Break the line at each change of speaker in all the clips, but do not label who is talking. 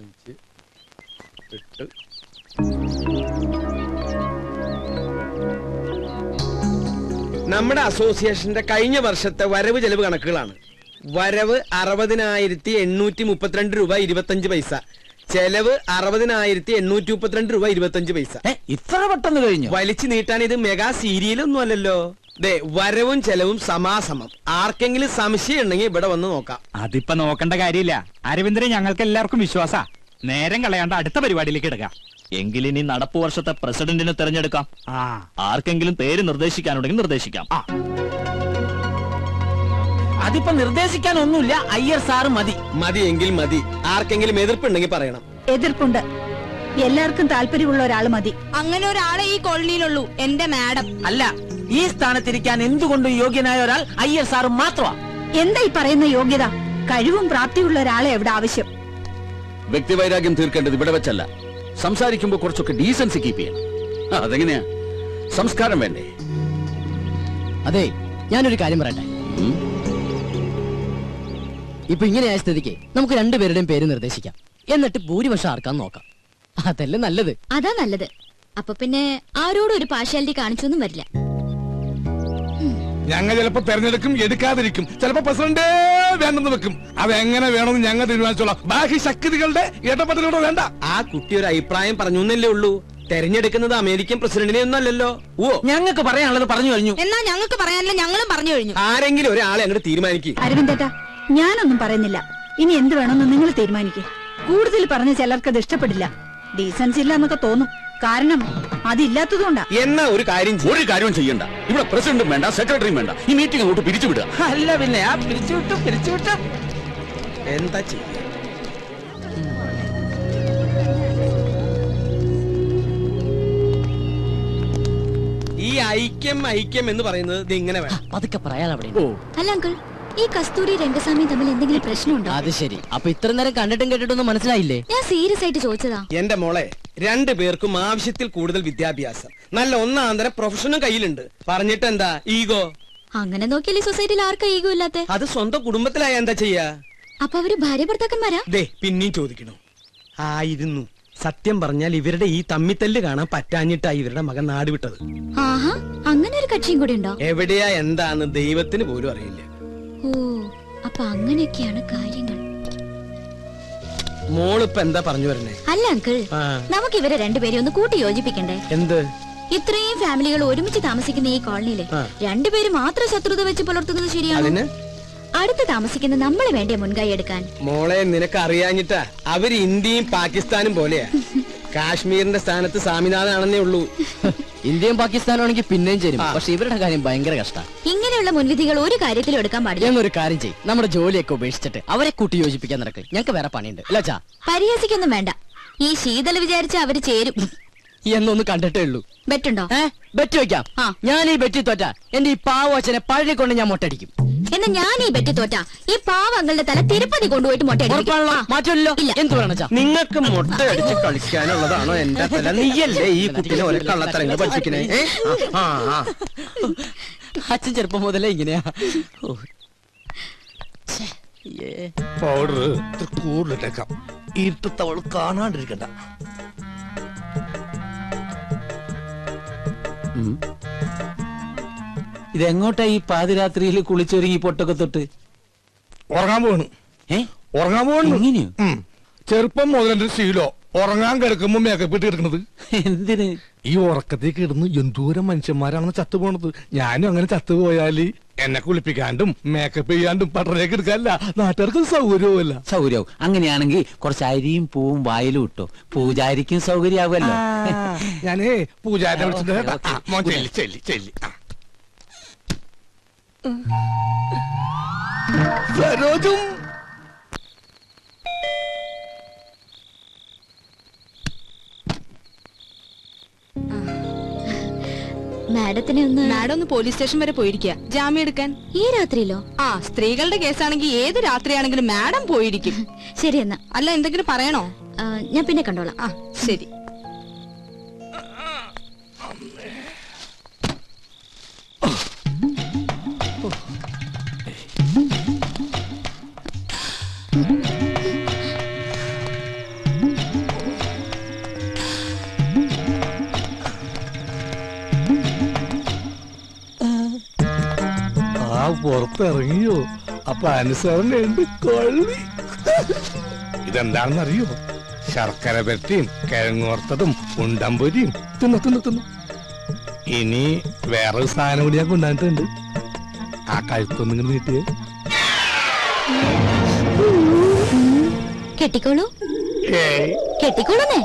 8 നമ്മുടെ അസോസിയേഷന്റെ കഴിഞ്ഞ വർഷത്തെ വരവ് ചെലവ് കണക്കുകളാണ്. വരവ് 60,832 രൂപ 25 പൈസ, ചെലവ് 60,832 രൂപ 25 പൈസ.
ഇത്ര പെട്ടെന്ന് കഴിഞ്ഞു?
വലിച്ചു നീട്ടാൻ ഇത് മെഗാ സീരിയലൊന്നും അല്ലല്ലോ. ദേ, വരവും ചെലവും സമാസമം. ആർക്കെങ്കിലും സംശയം ഉണ്ടെങ്കിൽ ഇവിടെ വന്ന് നോക്കാം.
അതിപ്പോ നോക്കേണ്ട കാര്യമില്ല അരവിന്ദനെ, ഞങ്ങൾക്ക് എല്ലാവർക്കും വിശ്വാസ. നേരം കളയാണ്ട് അടുത്ത പരിപാടിയിലേക്ക് എടുക്കാം.
എങ്കിലിനി നടപ്പു വർഷത്തെ പ്രസിഡന്റിനെ തെരഞ്ഞെടുക്കാം. ആർക്കെങ്കിലും പേര് നിർദ്ദേശിക്കാനുണ്ടെങ്കിൽ നിർദ്ദേശിക്കാം.
അതിപ്പോ നിർദ്ദേശിക്കാനൊന്നുമില്ല, അയ്യർ സാറ് മതി.
മതിയെങ്കിൽ മതി. ആർക്കെങ്കിലും എതിർപ്പുണ്ടെങ്കിൽ പറയണം.
എതിർപ്പുണ്ട്. എല്ലാവർക്കും താല്പര്യമുള്ള ഒരാൾ മതി.
അങ്ങനെ ഒരാളെ ഈ കോളനിയിലുള്ളൂ, എന്റെ മാഡം.
അല്ല, ഈ സ്ഥാനത്തിരിക്കാൻ എന്തുകൊണ്ടും യോഗ്യനായ ഒരാൾ അയ്യർ സാറ് മാത്രമാ.
എന്താ ഈ പറയുന്ന യോഗ്യത? കഴിവും പ്രാപ്തിയുള്ള ഒരാളെ എവിടെ ആവശ്യം.
വ്യക്തിവൈരാഗ്യം തീർക്കേണ്ടത് ഇവിടെ വെച്ചല്ല. സംസാരിക്കുമ്പോ കുറച്ചൊക്കെ ഡീസൻസി കീപ്പ് ചെയ്യണം. അതെങ്ങനെയാ? സംസ്കാരം വേണ്ടേ?
അതെ, ഞാനൊരു കാര്യം പറയട്ടെ. ഇപ്പൊ ഇങ്ങനെയായ സ്ഥിതിക്ക് നമുക്ക് രണ്ടുപേരുടെയും പേര് നിർദ്ദേശിക്കാം. എന്നിട്ട് ഭൂരിപക്ഷം ആർക്കാൻ നോക്കാം. അതല്ലേ നല്ലത്?
അതാ നല്ലത്. അപ്പൊ പിന്നെ ആരോടും ഒരു പാർഷ്യാലിറ്റി കാണിച്ചൊന്നും വരില്ല.
ഞങ്ങൾ ചിലപ്പോ തെരഞ്ഞെടുക്കും, എടുക്കാതിരിക്കും. ചിലപ്പോ പ്രസിഡന്റ് വേണ്ടെന്ന് വെക്കും. അതെങ്ങനെ വേണമെന്ന് ഞങ്ങൾ തീരുമാനിച്ചോളാം. ബാക്കി ശക്തികളുടെ ഇടപെടലുകൂടെ വേണ്ട.
ആ കുട്ടി ഒരു അഭിപ്രായം പറഞ്ഞു എന്നല്ലേ ഉള്ളൂ. തെരഞ്ഞെടുക്കുന്നത് അമേരിക്കൻ പ്രസിഡന്റിനെ ഒന്നല്ലല്ലോ. ഓ,
ഞങ്ങൾക്ക് പറയാനുള്ളത് പറഞ്ഞു കഴിഞ്ഞു.
എന്നാ ഞങ്ങൾക്ക് പറയാനല്ല, ഞങ്ങളും പറഞ്ഞു കഴിഞ്ഞു.
ആരെങ്കിലും ഒരാളെ അങ്ങോട്ട് തീരുമാനിക്കും.
അരവിന്ദേട്ടാ, ഞാനൊന്നും പറയുന്നില്ല. ഇനി എന്ത് വേണമെന്ന് നിങ്ങൾ തീരുമാനിക്കേ. കൂടുതൽ പറഞ്ഞ ചിലർക്ക് അത് ഇഷ്ടപ്പെടില്ല. ഡീസൻസി ഇല്ല എന്നൊക്കെ തോന്നും. കാരണം അതില്ലാത്തതുകൊണ്ടാ.
എന്നാ ഒരു കാര്യം
ചെയ്യണ്ട. ഇവിടെ പ്രസിഡന്റും വേണ്ട, സെക്രട്ടറിയും വേണ്ട. ഈ മീറ്റിംഗ് അങ്ങോട്ട് പിരിച്ചുവിടുക.
അല്ല പിന്നെ ആ പിരിച്ചുവിട്ടു
എന്താ ചെയ്യ? ഈ ഐക്യം എന്ന് പറയുന്നത് ഇത് ഇങ്ങനെ വേണം.
പതുക്കെ പറയാൻ അവിടെ.
അല്ല അങ്കിൾ, ഈ കസ്തൂരി രംഗസ്വാമി തമ്മിൽ എന്തെങ്കിലും പ്രശ്നമുണ്ടോ?
അത് ശരി. അപ്പൊ ഇത്ര നേരം കണ്ടിട്ടും കേട്ടിട്ടൊന്നും മനസ്സിലായില്ലേ?
ഞാൻ സീരിയസ് ആയിട്ട് ചോദിച്ചതാ.
എന്റെ മോളെ, രണ്ടുപേർക്കും ആവശ്യത്തിൽ കൂടുതൽ വിദ്യാഭ്യാസം, നല്ല ഒന്നാന്തരം പ്രൊഫഷനും കയ്യിലുണ്ട്. പറഞ്ഞിട്ട് എന്താ ഈഗോ?
അങ്ങനെ നോക്കിയാൽ ഈ സൊസൈറ്റിയിൽ ആർക്കാ ഈഗോ ഇല്ലാത്ത?
അത് സ്വന്തം കുടുംബത്തിലായ എന്താ ചെയ്യാ?
അപ്പൊ അവര് ഭാര്യ ഭർത്താക്കന്മാരാ?
ദേ, പിന്നെയും ചോദിക്കണു. ആയിരുന്നു. സത്യം പറഞ്ഞാൽ ഇവരുടെ ഈ തമ്മിത്തല്ല് കാണാൻ പറ്റാഞ്ഞിട്ടാ ഇവരുടെ മകൻ നാട് വിട്ടത്.
ആഹാ, അങ്ങനെ ഒരു കക്ഷിയും കൂടി ഉണ്ടോ?
എവിടെയാ എന്താന്ന് ദൈവത്തിന് പോലും അറിയില്ല.
ഓ, അപ്പൊ അങ്ങനെയൊക്കെയാണ് കാര്യങ്ങൾ.
മോളിപ്പ എന്താ പറഞ്ഞു വരണേ?
അല്ല അങ്കിൾ, നമുക്ക് ഇവരെ രണ്ടുപേരും ഒന്ന് കൂട്ടി യോജിപ്പിക്കണ്ടേ?
എന്ത്?
ഇത്രയും ഫാമിലികൾ ഒരുമിച്ച് താമസിക്കുന്ന ഈ കോളനിയില് രണ്ടുപേരും മാത്രം ശത്രുത വെച്ച് പുലർത്തുന്നത് ശരിയാണ്? അടുത്ത് താമസിക്കുന്ന നമ്മളെ വേണ്ടേ മുൻകൈ എടുക്കാൻ?
മോളെ, നിനക്ക് അറിയാഞ്ഞിട്ടാ. അവര് ഇന്ത്യയും പാകിസ്ഥാനും പോലെയാ. കാശ്മീരിന്റെ സ്ഥാനത്ത് സ്വാമിനാഥനാണെന്നേ ഉള്ളൂ.
ഇന്ത്യയും പാകിസ്ഥാനും ആണെങ്കിൽ പിന്നെയും ചേരും. പക്ഷെ ഇവരുടെ കാര്യം ഭയങ്കര കഷ്ടമാണ്.
ഇങ്ങനെയുള്ള മുൻവിധികൾ ഒരു കാര്യത്തിലും എടുക്കാൻ പാടില്ല.
ഞങ്ങൾ ഒരു കാര്യം ചെയ്യും, നമ്മുടെ ജോലിയൊക്കെ ഉപേക്ഷിച്ചിട്ട് അവരെ കൂട്ടി യോജിപ്പിക്കാൻ നടക്കും. ഞങ്ങൾക്ക് വേറെ പണിയുണ്ട്. അല്ലാച്ചാ
പരിഹസിക്കൊന്നും വേണ്ട. ഈ ശീതൽ വിചാരിച്ച അവര് ചേരും
എന്നൊന്ന് കണ്ടിട്ടേ ഉള്ളൂ.
ബെറ്റുണ്ടോ?
ബെറ്റ് വെക്കാം. ഞാൻ ഈ ബെറ്റി തോറ്റ എന്റെ ഈ പാവ അച്ഛനെ പഴയ കൊണ്ട് ഞാൻ മൊട്ടടിക്കും.
എന്നാ ഞാൻ ഈ ബെറ്റ് തോറ്റ ഈ പാവങ്ങളുടെ തല തിരുപ്പതി കൊണ്ടുപോയിട്ട്
മാറ്റമല്ലോ. എന്ത് വേണം?
നിങ്ങൾക്ക് മുട്ട അടിച്ച് കളിക്കാനുള്ളതാണോ എന്റെ തല? നീയല്ലേ ഈ കുട്ടിനെ ഒരേ കള്ളത്തരങ്ങൾ പഠിപ്പിക്കണേ?
അച്ഛൻ ചെറുപ്പം മുതലേ ഇങ്ങനെയാ.
പൗഡർ കൂടുതലിട്ടേക്കാം. ഇരുട്ടത്തവൾ കാണാണ്ടിരിക്കണ്ട.
ഇതെങ്ങോട്ടാ ഈ പാതിരാത്രിയിൽ കുളിച്ചൊരുങ്ങി പൊട്ടൊക്കെ തൊട്ട്?
ഉറങ്ങാൻ പോകണം. ഉറങ്ങാൻ പോകണം. ചെറുപ്പം മുതലെന്റെ ശീലോ ഉറങ്ങാൻ കിടക്കുമ്പോ മേക്കപ്പ് ഇട്ട് കിടക്കുന്നത്.
എന്തിന്?
ഈ ഉറക്കത്തേക്ക് ഇടുന്നു എന്തോരം മനുഷ്യന്മാരാണെന്ന് ചത്തുപോണത്. ഞാനും അങ്ങനെ ചത്തുപോയാല് എന്നെ കുളിപ്പിക്കാണ്ടും മേക്കപ്പ് ചെയ്യാണ്ടും പട്ടണേക്ക് എടുക്കാനല്ല, നാട്ടുകാർക്ക് സൗകര്യവുമല്ല.
സൗകര്യവും അങ്ങനെയാണെങ്കിൽ കുറച്ച് അരിയും പൂവും വായിലും ഇട്ടോ, പൂജാരിക്കും സൗകര്യാവുമല്ലോ.
ഞാനേ പൂജാരിനെ വിളിച്ചിട്ട് ചെല്ലി സരോജും
മാഡം
ഒന്ന് പോലീസ് സ്റ്റേഷൻ വരെ പോയിരിക്കുക ജാമ്യം എടുക്കാൻ.
ഈ രാത്രിയിലോ?
ആ, സ്ത്രീകളുടെ കേസാണെങ്കിൽ ഏത് രാത്രിയാണെങ്കിലും മാഡം പോയിരിക്കും.
ശരി എന്നാ.
അല്ല, എന്തെങ്കിലും പറയണോ?
ഞാൻ പിന്നെ കണ്ടോളാം.
ആ, ശരി.
പുറത്തിറങ്ങിയോ അപ്പൊ അനുസരണയുണ്ട് കൊള്ളി. ഇതെന്താണെന്ന് അറിയോ? ശർക്കര പെരട്ടിയും കിഴങ്ങോർത്തതും ഉണ്ടമ്പൊരിയും തിന്നു. ഇനി വേറൊരു സാധനം കൂടി ഞാൻ കൊണ്ടുവന്നിട്ടുണ്ട്. ആ കഴുത്തൊന്നിങ്ങനെ നീട്ടിയേ.
കെട്ടിക്കോളൂ. കെട്ടിക്കോളൂന്നേ.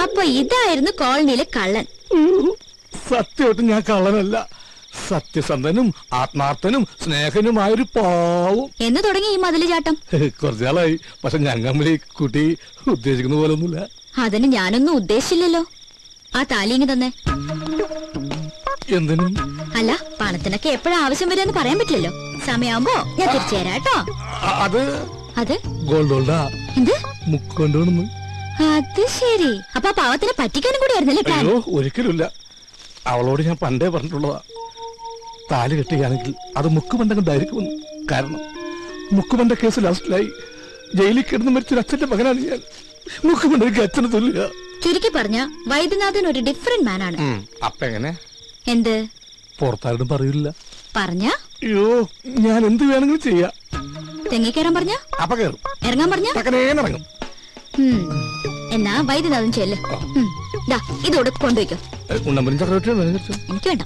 അപ്പൊ ഇതായിരുന്നു കോളനിയിലെ കള്ളൻ.
സത്യമായിട്ടും ഞാൻ കള്ളനല്ല. സത്യസന്ധനും ആത്മാർത്ഥനും സ്നേഹനുമായൊരു പാവം.
എന്ന് തുടങ്ങി ഈ മതില് ചാട്ടം?
കുറച്ചാളായി. പക്ഷെ ഞങ്ങൾ കുട്ടി ഉദ്ദേശിക്കുന്ന പോലെ ഒന്നുമില്ല.
അതിന് ഞാനൊന്നും ഉദ്ദേശിച്ചില്ലല്ലോ. ആ താലിങ്ങി തന്നെ.
എന്തിനും?
അല്ല, പണത്തിനൊക്കെ എപ്പോഴാ ആവശ്യം വരുമെന്ന് പറയാൻ പറ്റില്ലല്ലോ. സമയമാകുമ്പോ ഞാൻ തിരിച്ചു തരാം കേട്ടോ. അത്
ഗോൾഡോൾഡാ
എന്ത്
മുക്കൊണ്ടോണെന്ന്.
അത് ശരി. അപ്പൊ ആ പാവത്തിനെ പറ്റിക്കാനും കൂടി ആയിരുന്നല്ലേ പ്ലാൻ?
അയ്യോ, ഒരിക്കലുമില്ല. അവളോട് ഞാൻ പണ്ടേ പറഞ്ഞിട്ടുള്ളതാ, താലി കെട്ടുകയാണെങ്കിൽ അത് മുക്കുപണ്ടണ്ടായിരിക്കുമെന്ന്. കാരണം മുക്കുപണ്ട കേസ് ലാസ്റ്റിലായി ജയിലിൽ കിടന്ന് മരിച്ചൊരു അച്ഛന്റെ മകനാണ് ഞാൻ. മുക്കുപണ്ടക്ക് അച്ഛന് തുല്യ.
ചുരുക്കി പറഞ്ഞ വൈദ്യനാഥൻ ഒരു ഡിഫറെന്റ് മാൻ ആണ്.
അപ്പൊ എങ്ങനെ?
എന്ത്?
പുറത്താരും പറയില്ല.
പറഞ്ഞ?
അയ്യോ, ഞാൻ എന്ത് വേണമെങ്കിലും ചെയ്യാം.
തെങ്ങിക്കയറാൻ പറഞ്ഞ?
അപ്പൊ കയറും.
ഇറങ്ങാൻ പറഞ്ഞ?
ഇറങ്ങും.
എന്നാ വൈദ്യനാഥൻ ചെല്ല്. ഇതോടെ കൊണ്ടുവയ്ക്കോ.
ഉണ്ടമ്പലും ചക്രവർത്തിയോ?
എനിക്ക് വേണ്ട.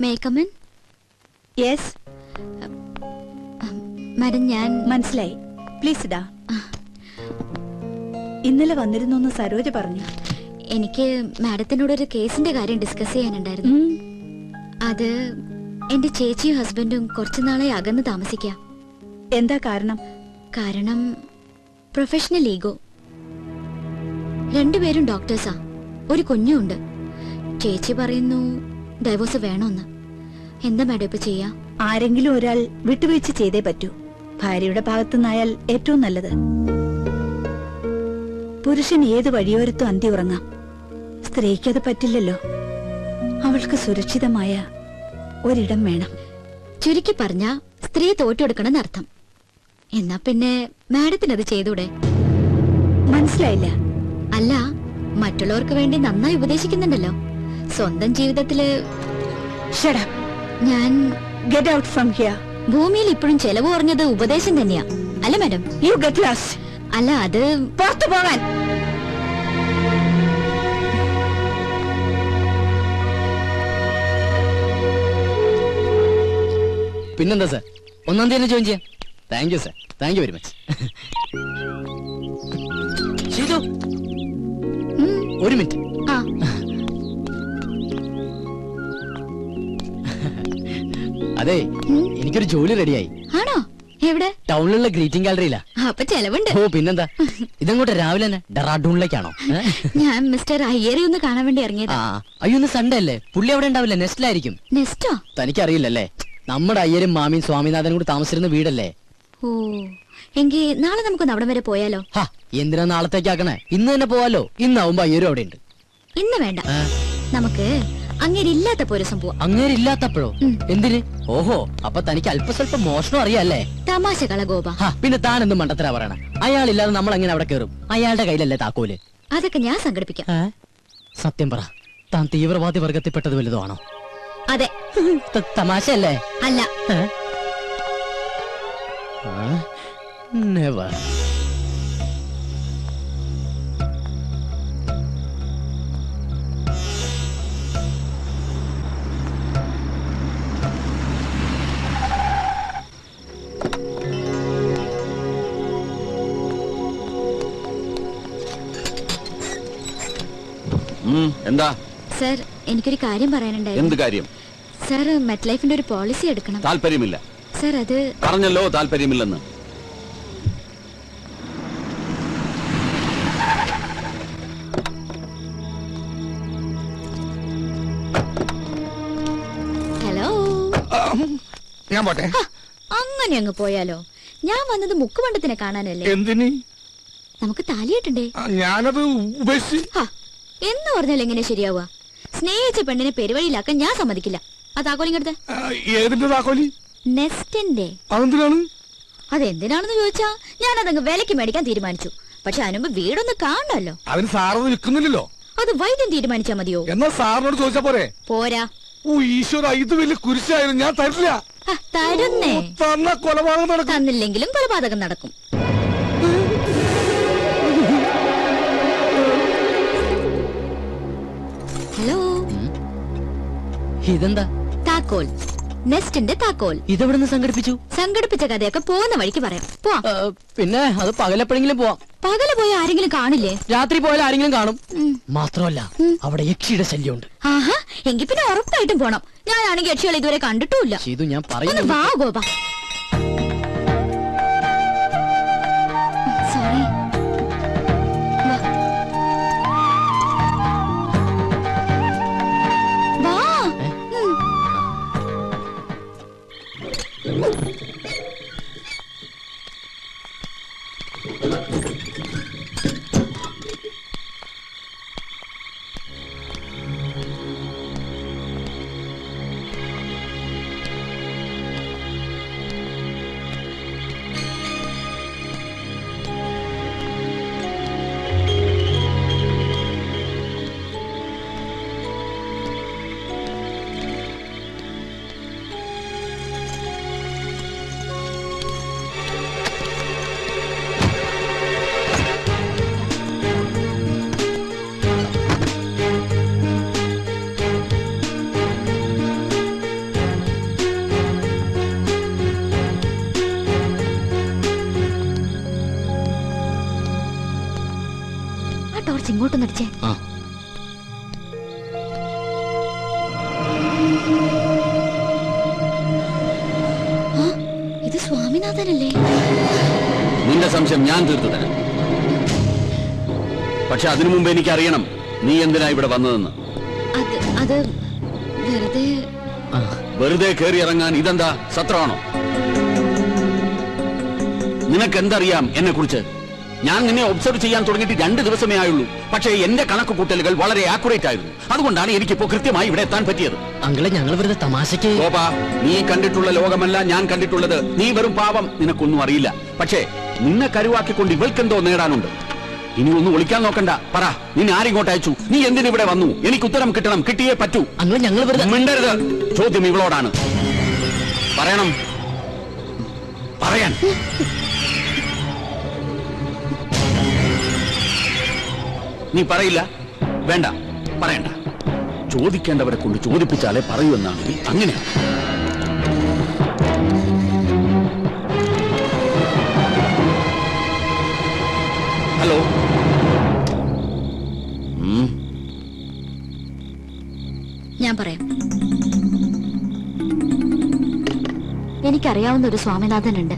മേക്കമ്മൻ.
യെസ്
മാഡം, ഞാൻ
മനസ്സിലായി. പ്ലീസ് ഇതാ. ഇന്നലെ വന്നിരുന്നു സരോജ പറഞ്ഞു.
എനിക്ക് മാഡത്തിനോട് ഒരു കേസിന്റെ കാര്യം ഡിസ്കസ് ചെയ്യാനുണ്ടായിരുന്നു. അത് എന്റെ ചേച്ചിയും ഹസ്ബൻഡും കുറച്ചുനാളെ അകന്ന് താമസിക്കാം.
എന്താ കാരണം?
കാരണം പ്രൊഫഷണൽ ഈഗോ. രണ്ടുപേരും ഡോക്ടേഴ്സാ. ഒരു കുഞ്ഞുണ്ട്. ചേച്ചി പറയുന്നു ഡൈവോഴ്സ് വേണമെന്ന്. എന്താ മാഡം ഇപ്പൊ ചെയ്യാ?
ആരെങ്കിലും ഒരാൾ വിട്ടുവീഴ്ച ചെയ്തേ പറ്റൂ. ഭാര്യയുടെ ഭാഗത്തുനിന്നായാൽ ഏറ്റവും നല്ലത്. പുരുഷൻ ഏത് വഴിയോരത്തും അന്തി ഉറങ്ങാം. സ്ത്രീക്കത് പറ്റില്ലല്ലോ. അവൾക്ക് സുരക്ഷിതമായ ഒരിടം വേണം.
ചുരുക്കി പറഞ്ഞ സ്ത്രീ തോറ്റെടുക്കണമെന്ന് അർത്ഥം. എന്നാ പിന്നെ മാഡത്തിനത് ചെയ്തൂടെ?
മനസ്സിലായില്ല.
അല്ല, മറ്റുള്ളവർക്ക് വേണ്ടി നന്നായി ഉപദേശിക്കുന്നുണ്ടല്ലോ. സ്വന്തം ജീവിതത്തില് ഞാൻ
ഗെറ്റ് ഔട്ട് ഫ്രം ഹിയർ.
ഭൂമിയിൽ ഇപ്പോഴും ചെലവ് കുറഞ്ഞത് ഉപദേശം തന്നെയാ അല്ല മാഡം?
You get lost.
അല്ല, അത്
പുറത്തു പോകാൻ.
പിന്നെന്താ സാർ, 1-ാം തീയതി ജോയിൻ ചെയ്യാം. Thank you sir, thank you very much. Sheeju, ഒരു മിനിറ്റ്.
ആ
അതെ, എനിക്കൊരു ജോലി റെഡിയായി.
ആണോ? എവിടെ?
ടൗണിലുള്ള ഗ്രീറ്റിംഗ് ഗാലറിയിലാ.
അപ്പൊ ചെലവുണ്ട്.
ഓ പിന്നെന്താ. ഇതങ്ങോട്ട് രാവിലെ തന്നെ ഡെറാഡൂണിലേക്കാണോ?
ഞാൻ മിസ്റ്റർ അയ്യരെ ഒന്ന് കാണാൻ വേണ്ടി ഇറങ്ങിയതാ.
അയ്യോ, ഇന്ന് സൺഡേ അല്ലേ? പുള്ളി അവിടെ ഉണ്ടാവില്ല, നെസ്റ്റിലായിരിക്കും.
നെസ്റ്റോ?
തനിക്കറിയില്ലല്ലേ, നമ്മുടെ അയ്യരും മാമിയും സ്വാമിനാഥനും കൂടി താമസിച്ചിരുന്ന വീടല്ലേ.
ഓ, എങ്കിൽ നാളെ നമുക്കൊന്ന് അവിടെ വരെ പോയാലോ?
എന്തിനാ നാളത്തേക്കാക്കണേ? ഇന്ന് തന്നെ പോവാലോ. ഇന്നാവുമ്പോ അയ്യരും അവിടെ ഉണ്ട്.
ഇന്ന് വേണ്ട, നമുക്ക് അങ്ങേരില്ലാത്തപ്പോ ഒരു സംഭവം.
അങ്ങേരില്ലാത്തപ്പോഴോ? എന്തിന്? ഓഹോ, അപ്പൊ തനിക്ക് അല്പസ്വല്പം മോഷണം അറിയാല്ലേ?
തമാശ കളഗോപ.
പിന്നെ താൻ എന്ത് മണ്ടത്തരാ പറയണ? അയാളില്ലാതെ നമ്മൾ എങ്ങനെ അവിടെ കയറും? അയാളുടെ കയ്യിലല്ലേ താക്കോല്?
അതൊക്കെ ഞാൻ സംഘടിപ്പിക്കാം.
സത്യം പറ, താൻ തീവ്രവാദി വർഗത്തിൽപ്പെട്ടത് വലുതോ ആണോ?
അതെ.
തമാശയല്ലേ?
അല്ല.
നെവർ.
എന്താ
സർ, എനിക്കൊരു കാര്യം പറയാനുണ്ടായിരുന്നു.
എന്ത് കാര്യം?
സർ, മെറ്റ് ലൈഫിന്റെ ഒരു പോളിസി എടുക്കണം.
താല്പര്യമില്ല.
സർ, അത്
പറഞ്ഞല്ലോ താല്പര്യമില്ലെന്ന്.
ഹലോ.
ഞാൻ പോട്ടെ.
അങ്ങനെ അങ്ങ് പോയാലോ? ഞാൻ വന്നത് മുക്കുമണ്ടത്തിനെ കാണാനല്ലേ.
എന്തിന്?
നമുക്ക് താലിയിട്ടണ്ടേ?
ഞാനത് ഉപേക്ഷിച്ച്.
എന്ന് പറഞ്ഞാൽ എങ്ങനെ ശരിയാവുക? സ്നേഹിച്ച പെണ്ണിനെ പെരുവഴിയിലാക്കാൻ ഞാൻ സമ്മതിക്കില്ല. ആ താക്കോലിങ്ങടുത്ത്.
ഏതിന്റെ താക്കോലി?
നെസ്റ്റിന്റെ.
അതെന്തിനാണ്?
അതെന്തിനാണെന്ന് ചോദിച്ചാ ഞാൻ അതങ്ങ് വിലക്ക് മേടിക്കാൻ തീരുമാനിച്ചു. പക്ഷെ അതിനുമ്പ് വീടൊന്ന് കാണണല്ലോ.
അതിന് സാറൊന്നും വിൽക്കുന്നില്ലല്ലോ.
അത് വൈദ്യം തീരുമാനിച്ചാ മതിയോ?
എന്നാ സാറിനോട് ചോദിച്ചാ പോരെ?
പോരാ.
ഓ ഈശ്വര, ഇത് വലിയ കുരിശായിരുന്നു, ഞാൻ തരില്ല.
തരുന്നേ.
തന്ന കൊലപാതകം നടക്കും.
തന്നില്ലെങ്കിലും കൊലപാതകം നടക്കും. ഹലോ,
ഇതെന്താ?
താക്കോൽ, നെസ്റ്റിന്റെ താക്കോൽ.
ഇതെവിടുന്ന് സംഘടിപ്പിച്ചു?
സംഘടിപ്പിച്ച കഥയൊക്കെ പോകുന്ന വഴിക്ക് പറയാം. പോവാം.
പിന്നെ അത് പകലെപ്പോഴെങ്കിലും പോവാം.
പകല് പോയി ആരെങ്കിലും കാണില്ലേ?
രാത്രി പോയാൽ ആരെങ്കിലും കാണും. മാത്രമല്ല അവിടെ യക്ഷിയുടെ ശല്യമുണ്ട്.
ആഹാ, എങ്കിൽ പിന്നെ ഉറപ്പായിട്ടും പോണം. ഞാനാണെങ്കിൽ യക്ഷികൾ ഇതുവരെ കണ്ടിട്ടുമില്ല.
ചെയ്തു, ഞാൻ
ഒന്ന്
പറയുന്നു.
വാ ഗോപ. സോറി. വാ. ടോർച്ച് ഇങ്ങോട്ടൊന്ന് അടിച്ചേ. ഇത് സ്വാമിനാഥനല്ലേ?
നിന്റെ സംശയം ഞാൻ തീർത്തു തരാം. പക്ഷെ അതിനു മുമ്പ് എനിക്കറിയണം നീ എന്തിനാ ഇവിടെ വന്നതെന്ന്.
അത് വെറുതെ.
വെറുതെ കയറി ഇറങ്ങാൻ ഇതെന്താ സത്രമാണോ? നിനക്കെന്തറിയാം എന്നെ കുറിച്ച്? ഞാൻ നിന്നെ ഒബ്സർവ് ചെയ്യാൻ തുടങ്ങിയിട്ട് 2 ദിവസമേ ആയുള്ളൂ. പക്ഷേ എന്റെ കണക്ക് കൂട്ടലുകൾ വളരെ ആക്യുറേറ്റ് ആയിരുന്നു. അതുകൊണ്ടാണ് എനിക്കിപ്പോ കൃത്യമായി ഇവിടെ എത്താൻ പറ്റിയത്.
അങ്കിളെ, ഞങ്ങൾ വെറുതെ തമാശക്ക്.
ഗോപാ, നീ കണ്ടിട്ടുള്ള ലോകമല്ല ഞാൻ കണ്ടിട്ടുള്ളത്. നീ വെറും പാവം, നിനക്കൊന്നും അറിയില്ല. പക്ഷേ നിന്നെ കരുവാക്കിക്കൊണ്ട് ഇവൾക്കെന്തോ നേടാനുണ്ട്. ഇനി ഒന്നും ഒളിക്കാൻ നോക്കണ്ട. പറ, നിന്നെ ആരിങ്ങോട്ട് അയച്ചു? നീ എന്തിനിവിടെ വന്നു? എനിക്ക് ഉത്തരം കിട്ടണം, കിട്ടിയേ പറ്റൂ.
അങ്കിളെ, ഞങ്ങൾ വെറുതെ.
മിണ്ടരുത്. ചോദ്യം ഇവളോടാണ്. പറയണം, പറയാൻ. നീ പറയില്ല? വേണ്ട, പറയണ്ട. ചോദിക്കേണ്ടവരെ കൊണ്ട് ചോദിപ്പിച്ചാലേ പറയൂ എന്നാണെങ്കിൽ അങ്ങനെയാണ്. ഹലോ.
ഞാൻ പറയാം. എനിക്കറിയാവുന്ന ഒരു സ്വാമിനാഥനുണ്ട്.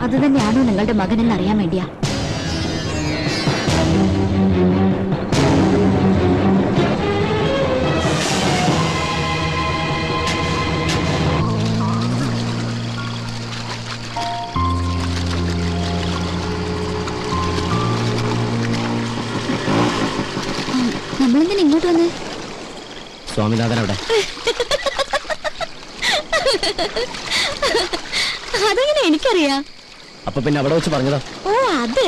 അത് തന്നെയാണോ നിങ്ങളുടെ മകനെന്ന് അറിയാൻ വേണ്ടിയാ. നമ്മളെന്തിനാ ഇങ്ങോട്ട് വന്നേ?
സ്വാമിനാഥൻ അവിടെ.
അതെങ്ങനെ എനിക്കറിയാം?
അപ്പൊ പിന്നെ അവിടെ വെച്ച് പറഞ്ഞതാ.
ഓ, അത്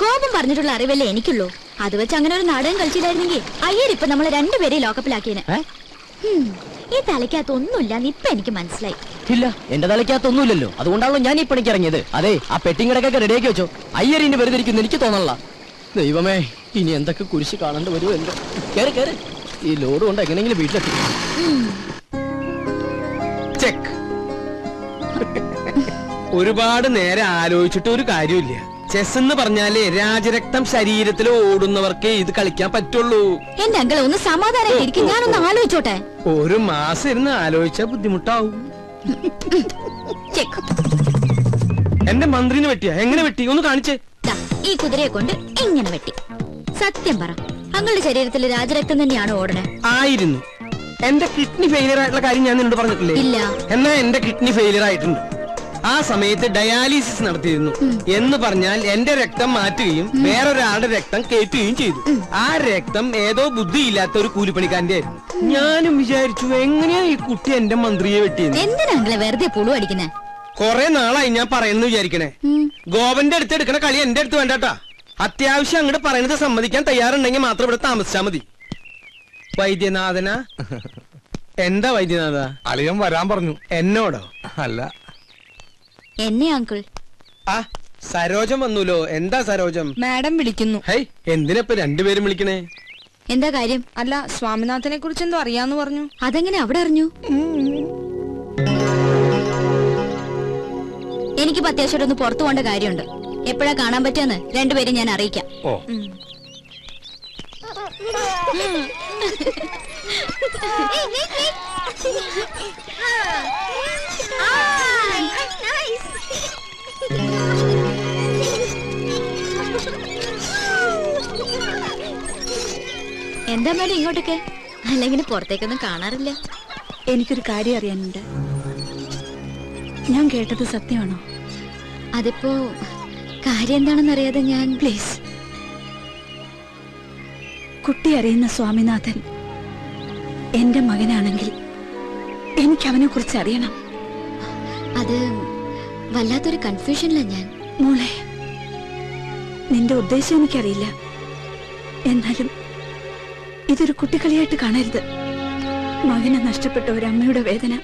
ഗോപം പറഞ്ഞിട്ടുള്ള അറിവല്ലേ എനിക്കുള്ളൂ. അത് വെച്ച് അങ്ങനെ ഒരു നാടകം കളിച്ചില്ലായിരുന്നെങ്കിൽ അയ്യരിപ്പൊ നമ്മളെ 2 പേരെ ലോക്കപ്പിലാക്കിയേനെ. ഈ തലയ്ക്കകത്ത് ഒന്നുമില്ലാന്ന് ഇപ്പൊ എനിക്ക് മനസ്സിലായി.
ഇല്ല, എന്റെ തലയ്ക്കകത്തൊന്നുമില്ലല്ലോ. അതുകൊണ്ടാണല്ലോ ഞാൻ ഈ പണിക്ക് ഇറങ്ങിയത്. അതെ, ആ പെട്ടിങ്ങടക്കൊക്കെ റെഡിയാക്കി വെച്ചോ. അയ്യറിന് വെറുതെ ഇരിക്കുന്നു എനിക്ക് തോന്നല്ല. ദൈവമേ, ഇനി എന്തൊക്കെ കുരിശ് കാണേണ്ടി വരുമോ എന്തോ. കേറ് കേറ്. ഈ ലോഡ് കൊണ്ട് എങ്ങനെയെങ്കിലും വീട്ടിലെത്തി.
ചെക്ക്. ഒരുപാട് നേരം ആലോചിച്ചിട്ട് ഒരു കാര്യമില്ല. ചെസ് എന്ന് പറഞ്ഞാലേ രാജരക്തം ശരീരത്തിൽ ഓടുന്നവർക്കേ ഇത് കളിക്കാൻ പറ്റുള്ളൂ.
എന്റെ അങ്കിളെ ഒന്ന് സമാധാനം. ഞാനൊന്ന് ആലോചിച്ചോട്ടെ.
ഒരു മാസം ഇരുന്ന് ആലോചിച്ചാ ബുദ്ധിമുട്ടാവും. എന്റെ മന്ത്രിനെ വെട്ടിയാ? എങ്ങനെ വെട്ടി? ഒന്ന് കാണിച്ചേ.
ഈ കുതിരയെ കൊണ്ട് എങ്ങനെ വെട്ടി? സത്യം പറ, അങ്ങളുടെ ശരീരത്തിൽ രാജരക്തം തന്നെയാണ് ഓടണേ?
ആയിരുന്നു. എന്റെ കിഡ്നി ഫെയിലിയർ ആയിട്ടുള്ള കാര്യം ഞാൻ നിന്നോട് പറഞ്ഞിട്ടില്ലേ?
ഇല്ല.
എന്നാ എന്റെ കിഡ്നി ഫെയിലിയർ ആയിട്ടുണ്ട്. ആ സമയത്ത് ഡയാലിസിസ് നടത്തിയിരുന്നു. എന്ന് പറഞ്ഞാൽ എന്റെ രക്തം മാറ്റുകയും വേറൊരാളുടെ രക്തം കയറ്റുകയും ചെയ്തു. ആ രക്തം ഏതോ ബുദ്ധിയില്ലാത്ത ഒരു കൂലിപ്പണിക്കാരന്റെ ആയിരുന്നു. ഞാനും വിചാരിച്ചു, എങ്ങനെയാ ഈ കുട്ടി എന്റെ മന്ത്രിയെ വെട്ടിയത്?
എന്തിനാ അങ്കിളെ വെറുതെ പുളു അടിക്കുന്നേ?
കൊറേ നാളായി ഞാൻ പറയുന്നു വിചാരിക്കണേ. ഗോപന്റെ അടുത്ത് എടുക്കണ കളി എന്റെ അടുത്ത് വേണ്ടാട്ടാ. അത്യാവശ്യം അങ്ങോട്ട് പറയുന്നത് സമ്മതിക്കാൻ തയ്യാറുണ്ടെങ്കിൽ മാത്രം ഇവിടെ താമസിച്ചാ മതി. വൈദ്യനാഥന എന്താ വൈദ്യനാഥ?
അളിയൻ വരാൻ പറഞ്ഞു.
എന്നോടോ?
അല്ല,
എന്നെ അങ്കിൾ.
ആ സരോജം വന്നൂലോ. എന്താ സരോജം?
മാഡം വിളിക്കുന്നു.
ഹൈ, എന്തിനപ്പൊ രണ്ടുപേരും വിളിക്കണേ?
എന്താ കാര്യം?
അല്ല, സ്വാമിനാഥനെ കുറിച്ച് എന്തോ അറിയാന്ന് പറഞ്ഞു.
അതെങ്ങനെ അവിടെ അറിഞ്ഞു? എനിക്കിപ്പോ അത്യാവശ്യം ഒന്ന് പുറത്തു പോകേണ്ട കാര്യമുണ്ട്. എപ്പോഴാ കാണാൻ പറ്റുമെന്ന് രണ്ടുപേരും ഞാൻ അറിയിക്കാം.
ഓ
എന്താ മേഡം ഇങ്ങോട്ടൊക്കെ? അല്ലെങ്കിൽ പുറത്തേക്കൊന്നും കാണാറില്ല.
എനിക്കൊരു കാര്യം അറിയാനുണ്ട്. ഞാൻ കേട്ടത് സത്യമാണോ?
അതിപ്പോ കാര്യം എന്താണെന്ന് അറിയാതെ ഞാൻ
പ്ലീസ്, കുട്ടി അറിയുന്ന സ്വാമിനാഥൻ എന്റെ മകനാണെങ്കിൽ എനിക്ക് അവനെ കുറിച്ച് അറിയണം.
അത് വല്ലാത്തൊരു കൺഫ്യൂഷനില്ല ഞാൻ.
മോളെ, നിന്റെ ഉദ്ദേശം എനിക്കറിയില്ല. എന്നാലും ഇതൊരു കുട്ടിക്കളിയായിട്ട് കാണരുത്. മകനെ നഷ്ടപ്പെട്ട ഒരു അമ്മയുടെ വേദന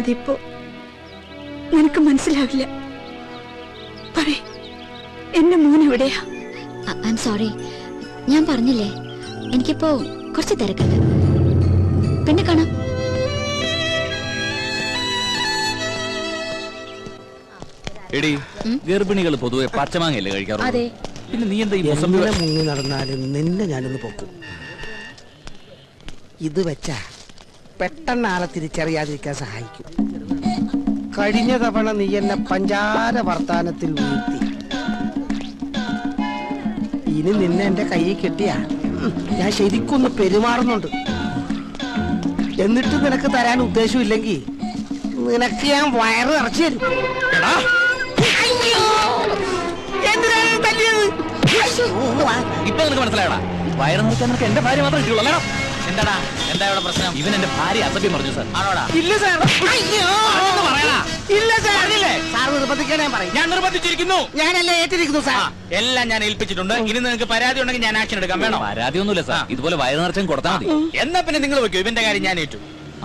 അതിപ്പോ നിനക്ക് മനസ്സിലാവില്ല. പറയ്, എന്റെ മോൻ എവിടെയാ?
I am sorry. ഞാൻ പറഞ്ഞില്ലേ, എനിക്കിപ്പോ കുറച്ച് തിരക്കുണ്ട്. പിന്നെ കാണാം.
എടി, ഗർഭിണികൾ പൊതുവെ പച്ചമാങ്ങയല്ലേ കഴിക്കാറുള്ളൂ?
അതെ.
പിന്നെ നീ എന്താ ഈ മുസംബി
മുങ്ങി നടന്നാലും നിന്നെ ഞാനൊന്ന് പൊക്കും. ഇത് വെച്ചാ പെട്ടെന്ന് ആളെ തിരിച്ചറിയാതിരിക്കാൻ സഹായിക്കും. കഴിഞ്ഞ തവണ നീ എന്നെ പഞ്ചാര വർത്താനത്തിൽ വീഴ്ത്തി. ഇനി നിന്നെ എന്റെ കയ്യിൽ കെട്ടിയാ ഞാൻ ശരിക്കൊന്ന് പെരുമാറുന്നുണ്ട്. എന്നിട്ട് നിനക്ക് തരാൻ ഉദ്ദേശമില്ലെങ്കിൽ നിനക്ക് ഞാൻ വയറ് നിറച്ചു തരും.
ഇപ്പൊ നിനക്ക് മനസ്സിലായടാ? വയറ് നിറക്കാൻ നിനക്ക് എന്റെ ഭാര്യ മാത്രം കിട്ടിയുള്ളൂ. എന്താടാ, എന്താ ഇവിടെ പ്രശ്നം? ഇവൻ എന്റെ ഭാര്യ അസഭ്യം പറഞ്ഞു സാർ. ആണോടാ?
ഇല്ല സാർ.
പറയടാ.
ഇല്ല സാർ. സാർ നിർബന്ധിക്കാൻ ഞാൻ പറയും.
ഞാൻ നിർബന്ധിച്ചിരിക്കുന്നു.
ഞാനെല്ലാം ഏറ്റിരിക്കുന്നു സാർ.
എല്ലാം ഞാൻ ഏൽപ്പിച്ചിട്ടുണ്ട്. ഇനി നിങ്ങൾക്ക് പരാതി ഉണ്ടെങ്കിൽ ഞാൻ ആക്ഷൻ എടുക്കാം. വേണോ? പരാതി ഒന്നുമില്ല സാർ. ഇതുപോലെ വയറ് നിറച്ചും കൊടുത്താൽ മതി. എന്നാ പിന്നെ നിങ്ങൾ വെക്കോ. ഇവന്റെ കാര്യം ഞാൻ ഏറ്റു.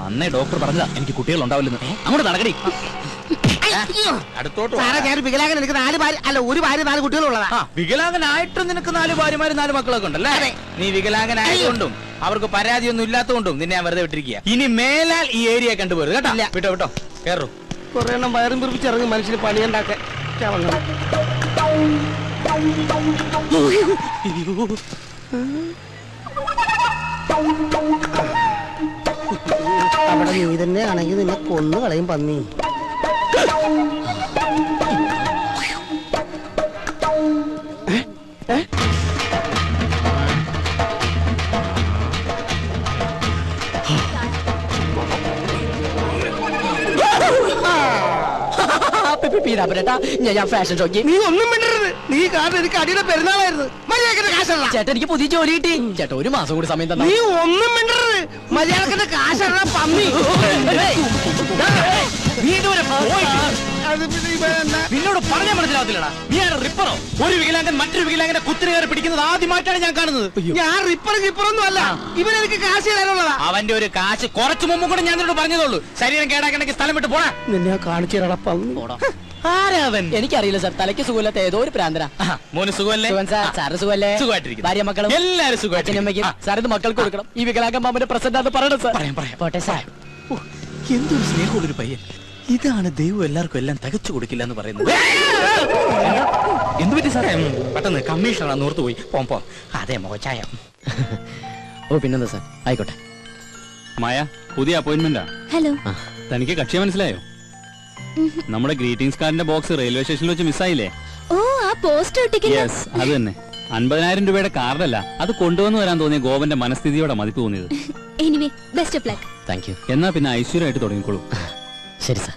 അന്നേ ഡോക്ടർ പറഞ്ഞതാ എനിക്ക് കുട്ടികൾ ഉണ്ടാവില്ലെന്ന്. അങ്ങോട്ട് നടക്കടി. അടുത്തോട്ട്
സാറേ, ഞാൻ വികലാംഗൻ. എനിക്ക് 4 ഭാര്യ, അല്ല 1 ഭാര്യ 4 കുട്ടികളുള്ളതാ.
വികലാംഗനായിട്ടും നിനക്ക് 4 ഭാര്യമാര് 4 മക്കളൊക്കെ ഉണ്ടല്ലേ? നീ വികലാംഗനായതുകൊണ്ടും അവർക്ക് പരാതിയൊന്നും ഇല്ലാത്തതുകൊണ്ടും നിന്നെ ഞാൻ വെറുതെ വിട്ടിരിക്കുക. ഇനി മേലാൽ ഈ ഏരിയ കണ്ടുപോരുത് കേട്ടോ. വിട്ടോ വിട്ടോ, കേറൂ.
കുറെ എണ്ണം വയറും പിറിപ്പിച്ചിറങ്ങി മനുഷ്യന് പണിയുണ്ടാക്കാൻ. അവിടെ നീ തന്നെ ആണെങ്കിൽ നിന്നെ കൊന്നു കളയും പന്നി.
ഞാൻ ഫാഷൻ ഷോക്ക്.
നീ ഒന്നും മിണ്ടരുത്. നീ കാരണം എനിക്ക് അടിയുടെ പെരുന്നാളായിരുന്നു. മര്യാദക്കിന്റെ കാശല്ല.
ചേട്ടാ, എനിക്ക് പുതിയ ജോലി കിട്ടി. ചേട്ടാ, 1 മാസം കൂടി സമയം തന്നെ.
നീ ഒന്നും മിണ്ടരുത്. മര്യാദക്കിന്റെ കാശല്ല പന്നി.
നീ ഇതുവരെ നിന്നോട് പറഞ്ഞാൽ മനസ്സിലാവത്തില്ലടാ. നീ ആണ് റിപ്പറോ? ഒരു വികലാംഗൻ മറ്റൊരു വികലാംഗനെ കുത്തിരി കയറി പിടിക്കുന്നത് ആദ്യമായിട്ടാണ് ഞാൻ കാണുന്നത്.
ഞാൻ റിപ്പറൊന്നും അല്ല. ഇവനെനിക്ക് കാശ് തരാനുള്ളതാ.
അവന്റെ ഒരു കാശ് കുറച്ചു മുമ്പ് കൂടെ ഞാൻ നിന്നോട് പറഞ്ഞതുള്ളൂ. ശരീരം കേടാക്കണമെങ്കിൽ സ്ഥലം വിട്ട് പോടാ.
നിന്നെ കാണിച്ചു തരാടാ പന്നി.
ആരാവൻ?
എനിക്കറിയില്ല സാർ. തലയ്ക്ക് സുഖമില്ലാത്ത ഏതോ ഒരു പ്രാന്തന.
മോന് സുഖമല്ലേ?
സാറ് സുഖമല്ലേ?
സുഖമായിട്ടിരിക്കുന്നു.
ഭാര്യ മക്കളും
എല്ലാരും സുഖമായിട്ടിരിക്കും.
സാർ ഇത് മക്കൾക്ക് കൊടുക്കണം. ഈ വികലാംഗം മാമന്റെ പ്രസന്റ് അത് പറയണം സാർ. പോട്ടെ സാർ.
എന്തൊരു സ്നേഹമുള്ളൊരു പയ്യൻ. ഇതാണ് ദൈവം എല്ലാവർക്കും എല്ലാം തികച്ചു കൊടുക്കില്ല എന്ന് പറയുന്നത്. എന്ത് പറ്റി സാറേ? പെട്ടെന്ന് കമ്മീഷണറാണ് ഓർത്തു പോയി. പോ. അതെ, മോച്ചായ.
ഓ, പിന്നെന്താ സാർ? ആയിക്കോട്ടെ.
മായ, പുതിയ അപ്പോയിന്റ്മെന്റാ.
ഹലോ.
തനിക്ക് കക്ഷിയെ മനസ്സിലായോ? നമ്മുടെ ഗ്രീറ്റിംഗ്സ് കാർഡിന്റെ ബോക്സ് റെയിൽവേ സ്റ്റേഷനിൽ വെച്ച് മിസ്സായില്ലേ?
ഓ, ആ പോസ്റ്റർ ഒട്ടിക്കുന്ന.
യെസ്, അത് തന്നെ. 50,000 രൂപയുടെ കാർഡല്ല, അത് കൊണ്ടുവന്നു വരാൻ തോന്നിയ ഗോപന്റെ മനസ്ഥിതിയോടെ മതിപ്പ് തോന്നിയത്.
Anyway, best of luck.
Thank you.
എന്നാ പിന്നെ ഐശ്വര്യമായിട്ട് തുടങ്ങിക്കോളൂ.
ശരി സാർ.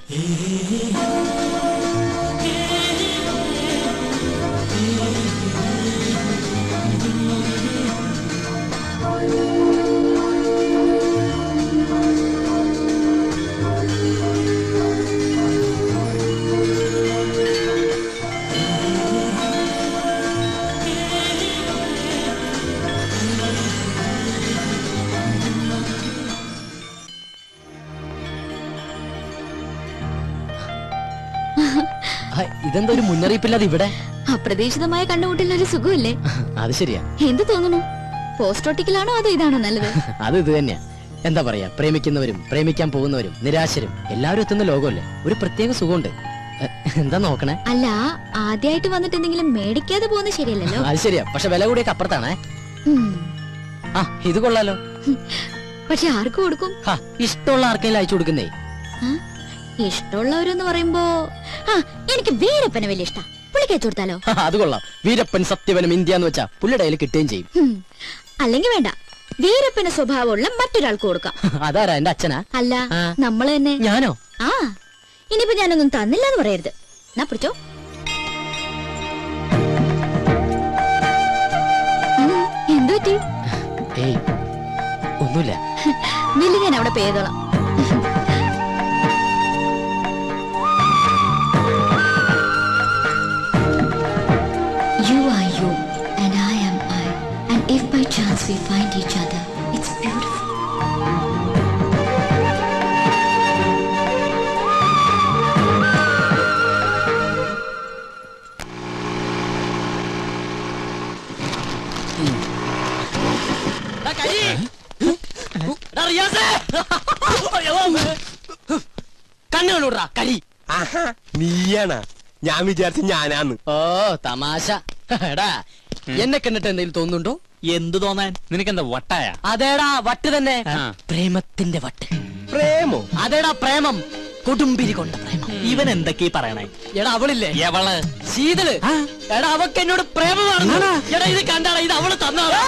ഇതെന്താ ഒരു മുന്നറിയിപ്പില്ലാതെ ഇവിടെ?
അപ്രതീക്ഷിതമായ കണ്ടുമുട്ടലിന് ഒരു സുഖമില്ലേ?
അത് ശരിയാ.
എന്ത് തോന്നുന്നു? പോസ്റ്റ് ഒട്ടിക്കലാണോ അതോ ഇതാണോ നല്ലത്?
അത് ഇത് തന്നെയാ. എന്താ പറയാ, പ്രേമിക്കുന്നവരും പ്രേമിക്കാൻ പോകുന്നവരും നിരാശരും എല്ലാവരും എത്തുന്ന ലോകമല്ലേ, ഒരു പ്രത്യേക സുഖമുണ്ട്. എന്താ നോക്കണേ?
അല്ല, ആദ്യമായിട്ട് വന്നിട്ട് എന്തെങ്കിലും മേടിക്കാതെ പോകുന്നത് ശരിയല്ലല്ലോ.
അത് ശരിയാ, പക്ഷെ വില കൂടിയൊക്കെ അപ്പുറത്താണേ. ആ, ഇത് കൊള്ളാലോ.
പക്ഷെ ആർക്ക് കൊടുക്കും?
ഇഷ്ടമുള്ള ആർക്കെങ്കിലും അയച്ചു കൊടുക്കുന്നേ.
ഇഷ്ടമുള്ളവരെന്ന് പറയുമ്പോ എനിക്ക് വീരപ്പനെ വലിയ ഇഷ്ടം. പുള്ളിക്ക് അയച്ചു കൊടുത്താലോ?
അത് കൊള്ളാം. വീരപ്പൻ സത്യവനും ഇന്ത്യ എന്ന് വെച്ചാ പുള്ളിയുടെ കയ്യിൽ കിട്ടുകയും ചെയ്യും.
അല്ലെങ്കിൽ വേണ്ട, വീരപ്പന് സ്വഭാവമുള്ള മറ്റൊരാൾക്ക് കൊടുക്കാം.
അതാരാ? എന്റെ അച്ഛനാ?
അല്ല, നമ്മള് തന്നെ.
ഞാനോ?
ആ, ഇനിയിപ്പോ ഞാനൊന്നും തന്നില്ല എന്ന് പറയരുത്. എന്നാ പിടിച്ചോ. എന്തു പറ്റി?
ഏയ്, ഒന്നുമില്ല.
ബില്ല് ഞാൻ അവിടെ പേ ചെയ്തോളാം. You are you and I am I, and if by chance we find each other, it's beautiful.
കണ്ണുകളൂടാ കരി.
നീയാണ്. ഞാൻ വിചാരിച്ച ഞാനാന്ന്.
ഓ, തമാശ. എടാ, എന്നെ കണ്ടിട്ട് എന്തെങ്കിലും തോന്നുന്നുണ്ടോ?
എന്ത് തോന്നാൻ? നിനക്കെന്താ വട്ടായ?
അതേടാ, വട്ട് തന്നെ. പ്രേമത്തിന്റെ വട്ട്.
പ്രേമോ?
അതേടാ, പ്രേമം. കൊടുമ്പിരി കൊണ്ട പ്രേമം.
ഇവൻ എന്തൊക്കെയാ പറയണേ?
എടാ, അവളില്ലേ,
എവള്?
ശീതള്. എടാ, അവക്ക് എന്നോട് പ്രേമമാണ്. എടാ, ഇത് കണ്ടാടാ, ഇത് അവള് തന്നാടാ.